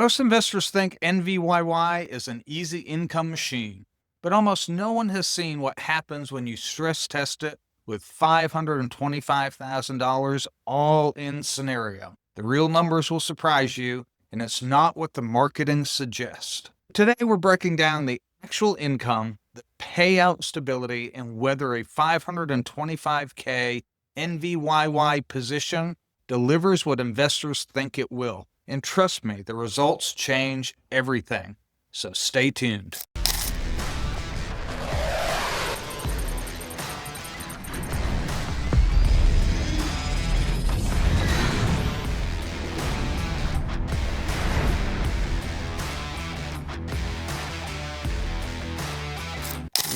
Most investors think NVYY is an easy income machine, but almost no one has seen what happens when you stress test it with $525,000 all-in scenario. The real numbers will surprise you, and it's not what the marketing suggests. Today, we're breaking down the actual income, the payout stability, and whether a 525K NVYY position delivers what investors think it will. And trust me, the results change everything. So stay tuned.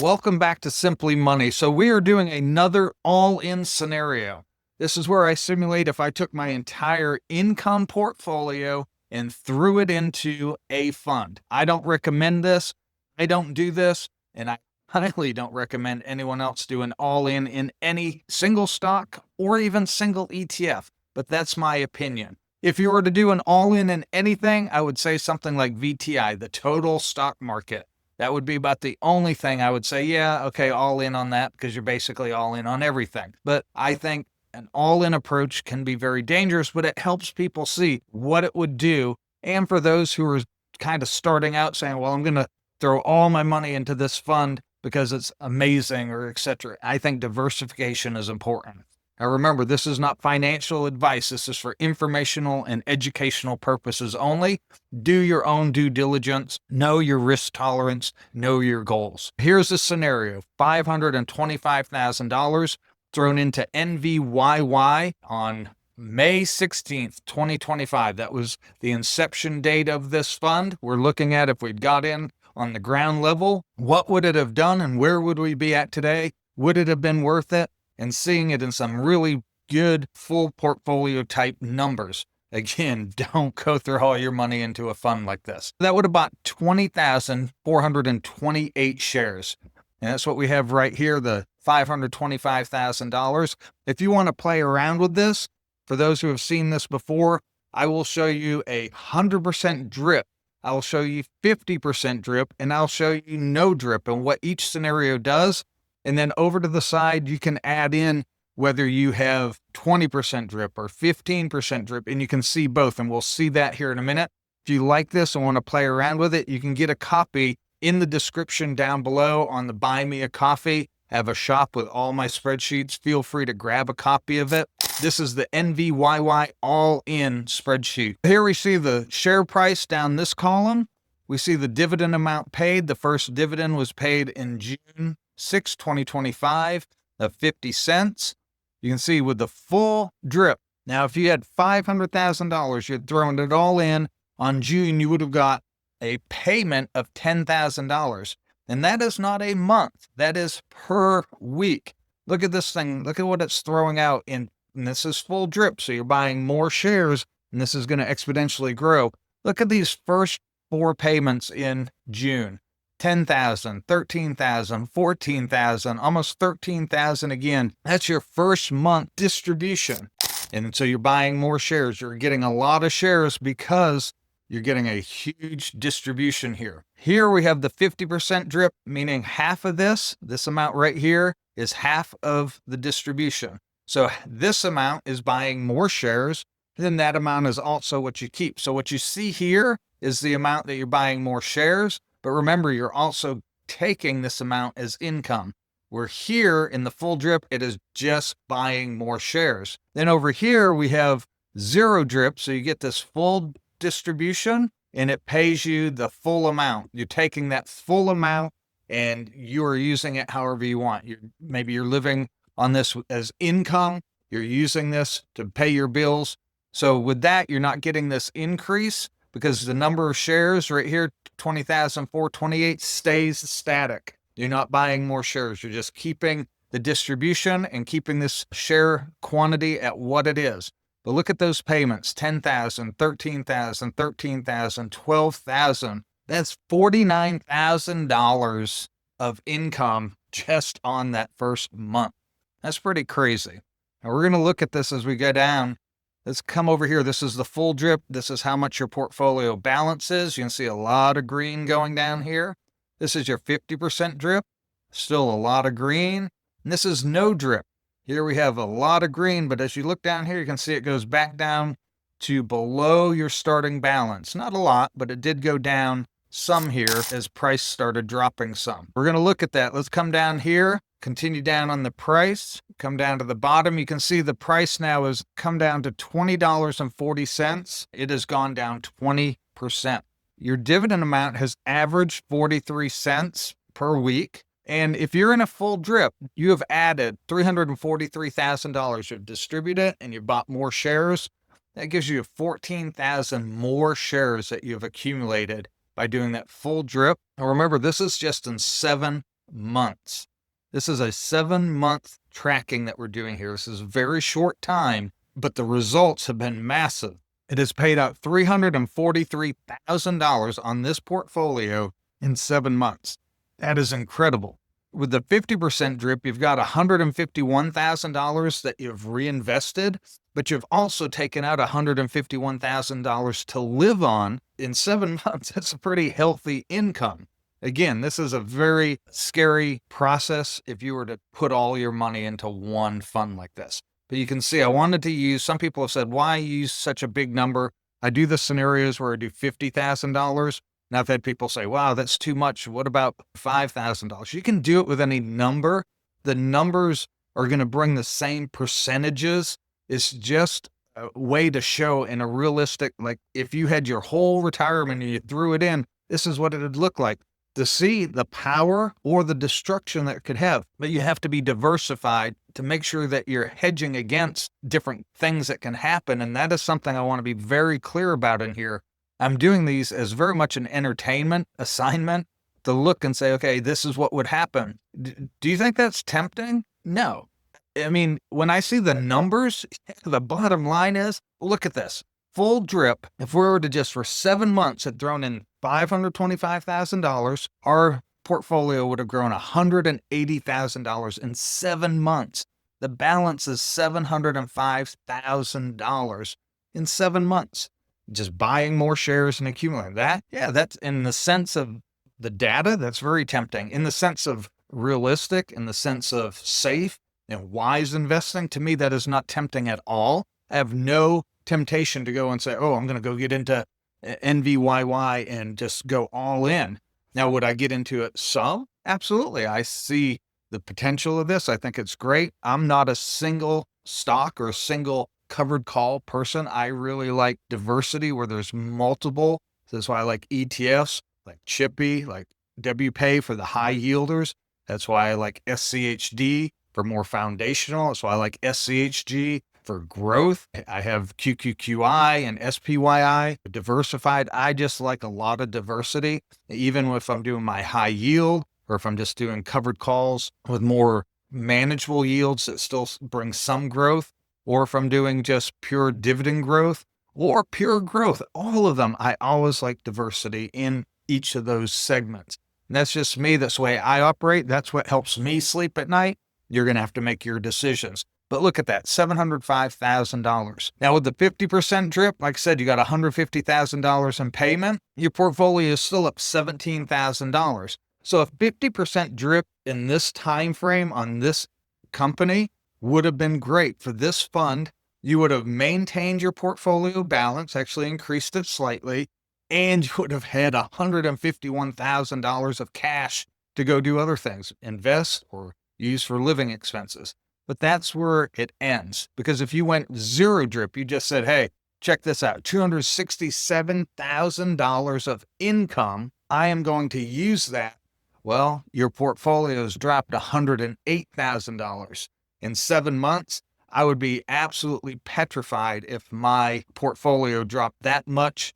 Welcome back to Simply Money. So we are doing another all-in scenario. This is where I simulate if I took my entire income portfolio and threw it into a fund. I don't recommend this. I don't do this. And I highly don't recommend anyone else do an all-in any single stock or even single ETF. But that's my opinion. If you were to do an all-in anything, I would say something like VTI, the total stock market. That would be about the only thing I would say, yeah, okay, all in on that, because you're basically all in on everything. But I think an all-in approach can be very dangerous, but it helps people see what it would do. And for those who are kind of starting out saying, well, I'm going to throw all my money into this fund because it's amazing or etc. I think diversification is important. Now remember, this is not financial advice. This is for informational and educational purposes only. Do your own due diligence, know your risk tolerance, know your goals. Here's a scenario: $525,000 thrown into NVYY on May 16th, 2025. That was the inception date of this fund. We're looking at if we'd got in on the ground level, what would it have done and where would we be at today? Would it have been worth it? And seeing it in some really good full portfolio type numbers. Again, don't go through all your money into a fund like this. That would have bought 20,428 shares. And that's what we have right here, the $525,000. If you want to play around with this, for those who have seen this before, I will show you 100% drip. I will show you 50% drip, and I'll show you no drip and what each scenario does. And then over to the side, you can add in whether you have 20% drip or 15% drip, and you can see both. And we'll see that here in a minute. If you like this and want to play around with it, you can get a copy in the description down below on the Buy Me a Coffee. I have a shop with all my spreadsheets. Feel free to grab a copy of it. This is the NVYY all-in spreadsheet. Here we see the share price down this column. We see the dividend amount paid. The first dividend was paid in June 6, 2025 of 50 cents. You can see with the full drip. Now, if you had $500,000, you'd thrown it all in on June, you would have got a payment of $10,000. And that is not a month. That is per week. Look at this thing. Look at what it's throwing out and this is full drip. So you're buying more shares and this is going to exponentially grow. Look at these first 4 payments in June. 10,000, 13,000, 14,000, almost 13,000 again. That's your first month distribution. And so you're buying more shares. You're getting a lot of shares because you're getting a huge distribution here. Here we have the 50% drip, meaning half of this amount right here is half of the distribution. So this amount is buying more shares, then that amount is also what you keep. So what you see here is the amount that you're buying more shares. But remember, you're also taking this amount as income. We're here in the full drip, it is just buying more shares. Then over here, we have zero drip. So you get this full distribution and it pays you the full amount. You're taking that full amount and you are using it however you want. Maybe you're living on this as income. You're using this to pay your bills. So with that, you're not getting this increase because the number of shares right here, 20,428, stays static. You're not buying more shares. You're just keeping the distribution and keeping this share quantity at what it is. But look at those payments: 10,000, 13,000, 13,000, 12,000. That's $49,000 of income just on that first month. That's pretty crazy. Now we're going to look at this as we go down Let's come over here. This is the full drip. This is how much your portfolio balance is. You can see a lot of green going down here. This is your 50% drip. Still a lot of green. And this is no drip. Here we have a lot of green, but as you look down here, you can see it goes back down to below your starting balance. Not a lot, but it did go down some here as price started dropping some. We're going to look at that. Let's come down here, continue down on the price, come down to the bottom. You can see the price now has come down to $20.40. It has gone down 20%. Your dividend amount has averaged 43 cents per week. And if you're in a full drip, you have added $343,000. You've distributed it and you bought more shares. That gives you 14,000 more shares that you've accumulated by doing that full drip. Now remember, this is just in 7 months. This is a 7-month tracking that we're doing here. This is a very short time, but the results have been massive. It has paid out $343,000 on this portfolio in 7 months. That is incredible. With the 50% drip, you've got $151,000 that you've reinvested, but you've also taken out $151,000 to live on in 7 months. That's a pretty healthy income. Again, this is a very scary process if you were to put all your money into one fund like this. But you can see I wanted to use, some people have said, why use such a big number? I do the scenarios where I do $50,000. Now I've had people say, wow, that's too much. What about $5,000? You can do it with any number. The numbers are going to bring the same percentages. It's just a way to show in a realistic, like if you had your whole retirement and you threw it in, this is what it would look like. To see the power or the destruction that it could have. But you have to be diversified to make sure that you're hedging against different things that can happen. And that is something I want to be very clear about in here. I'm doing these as very much an entertainment assignment to look and say, okay, this is what would happen. Do you think that's tempting? No. I mean, when I see the numbers, the bottom line is, look at this. Full drip, if we were to just for 7 months had thrown in $525,000, our portfolio would have grown $180,000 in 7 months. The balance is $705,000 in 7 months. Just buying more shares and accumulating that. Yeah, that's in the sense of the data, that's very tempting. In the sense of realistic, in the sense of safe and wise investing, to me, that is not tempting at all. I have no temptation to go and say, oh, I'm going to go get into NVYY and just go all in. Now, would I get into it some? Absolutely. I see the potential of this. I think it's great. I'm not a single stock or a single covered call person. I really like diversity where there's multiple. That's why I like ETFs, like Chippy, like WPay for the high yielders. That's why I like SCHD for more foundational. That's why I like SCHG for growth. I have QQQI and SPYI, diversified. I just like a lot of diversity, even if I'm doing my high yield or if I'm just doing covered calls with more manageable yields that still bring some growth, or if I'm doing just pure dividend growth or pure growth. All of them, I always like diversity in each of those segments. And that's just me. That's the way I operate. That's what helps me sleep at night. You're going to have to make your decisions. But look at that, $705,000. Now with the 50% drip, like I said, you got $150,000 in payment. Your portfolio is still up $17,000. So if 50% drip in this time frame on this company would have been great for this fund, you would have maintained your portfolio balance, actually increased it slightly, and you would have had $151,000 of cash to go do other things, invest or use for living expenses. But that's where it ends. Because if you went zero drip, you just said, hey, check this out, $267,000 of income, I am going to use that. Well, your portfolio's dropped $108,000. In 7 months, I would be absolutely petrified if my portfolio dropped that much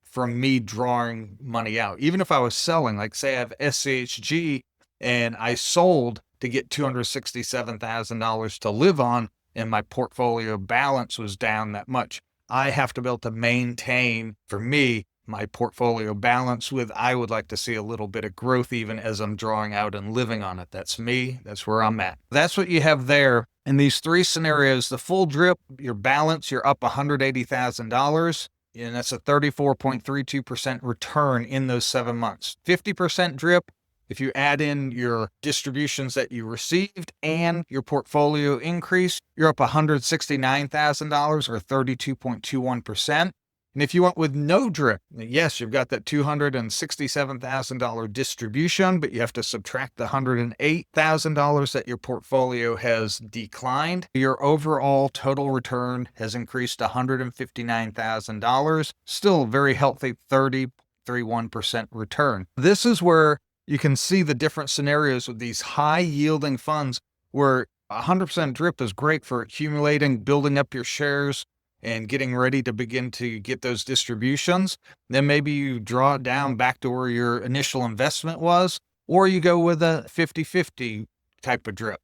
from me drawing money out. Even if I was selling, like say I have SCHG and I sold to get $267,000 to live on, and my portfolio balance was down that much. I have to be able to maintain, for me, my portfolio balance with, I would like to see a little bit of growth even as I'm drawing out and living on it. That's me. That's where I'm at. That's what you have there. In these three scenarios, the full drip, your balance, you're up $180,000. And that's a 34.32% return in those 7 months. 50% drip, if you add in your distributions that you received and your portfolio increase, you're up $169,000 or 32.21%. And if you went with no drip, yes, you've got that $267,000 distribution, but you have to subtract the $108,000 that your portfolio has declined. Your overall total return has increased to $159,000, still a very healthy 30.31% return. This is where you can see the different scenarios with these high yielding funds where 100% drip is great for accumulating, building up your shares, and getting ready to begin to get those distributions. Then maybe you draw it down back to where your initial investment was, or you go with a 50-50 type of drip.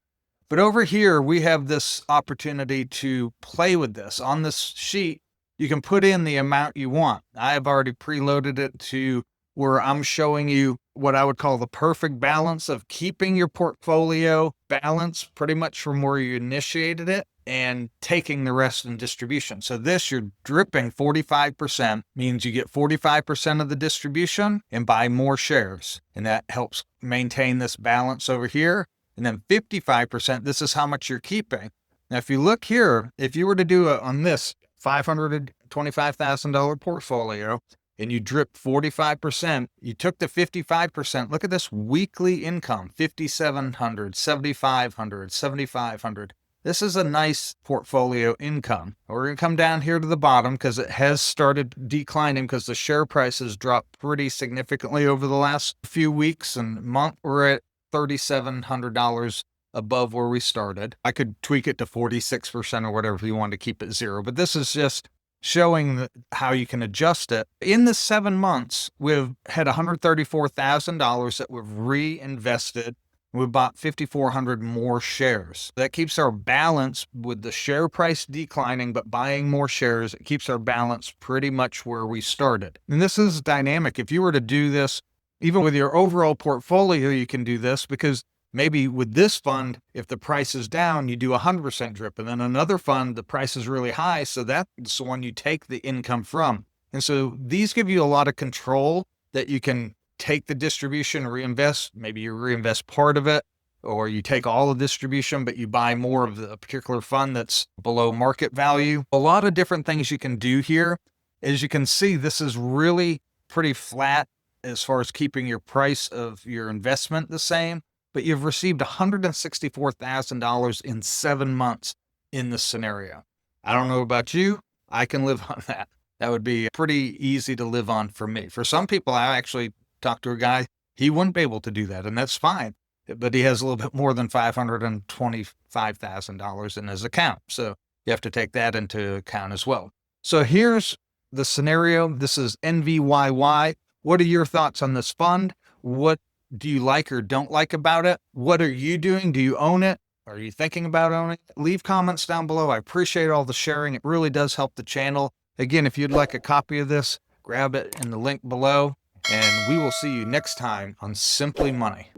But over here, we have this opportunity to play with this. On this sheet, you can put in the amount you want. I have already preloaded it to where I'm showing you what I would call the perfect balance of keeping your portfolio balanced pretty much from where you initiated it and taking the rest in distribution. So this, you're dripping 45%, means you get 45% of the distribution and buy more shares. And that helps maintain this balance over here. And then 55%, this is how much you're keeping. Now, if you look here, if you were to do on this $525,000 portfolio, and you drip 45%, you took the 55%, look at this weekly income, $5,700, $7,500, $7,500. This is a nice portfolio income. We're going to come down here to the bottom because it has started declining because the share price has dropped pretty significantly over the last few weeks and month. We're at $3,700 above where we started. I could tweak it to 46% or whatever if you want to keep it zero, but this is just showing how you can adjust it. In the 7 months, we've had $134,000 that we've reinvested. We bought 5,400 more shares. That keeps our balance with the share price declining, but buying more shares, it keeps our balance pretty much where we started. And this is dynamic. If you were to do this, even with your overall portfolio, you can do this because maybe with this fund, if the price is down, you do 100% drip. And then another fund, the price is really high. So that's the one you take the income from. And so these give you a lot of control that you can take the distribution, reinvest. Maybe you reinvest part of it, or you take all the distribution, but you buy more of the particular fund that's below market value. A lot of different things you can do here. As you can see, this is really pretty flat as far as keeping your price of your investment the same. But you've received $164,000 in 7 months in this scenario. I don't know about you. I can live on that. That would be pretty easy to live on for me. For some people, I actually talked to a guy, he wouldn't be able to do that, and that's fine. But he has a little bit more than $525,000 in his account. So you have to take that into account as well. So here's the scenario. This is NVYY. What are your thoughts on this fund? What do you like or don't like about it? What are you doing? Do you own it? Are you thinking about owning it? Leave comments down below. I appreciate all the sharing. It really does help the channel. Again, if you'd like a copy of this, grab it in the link below, and we will see you next time on Simply Money.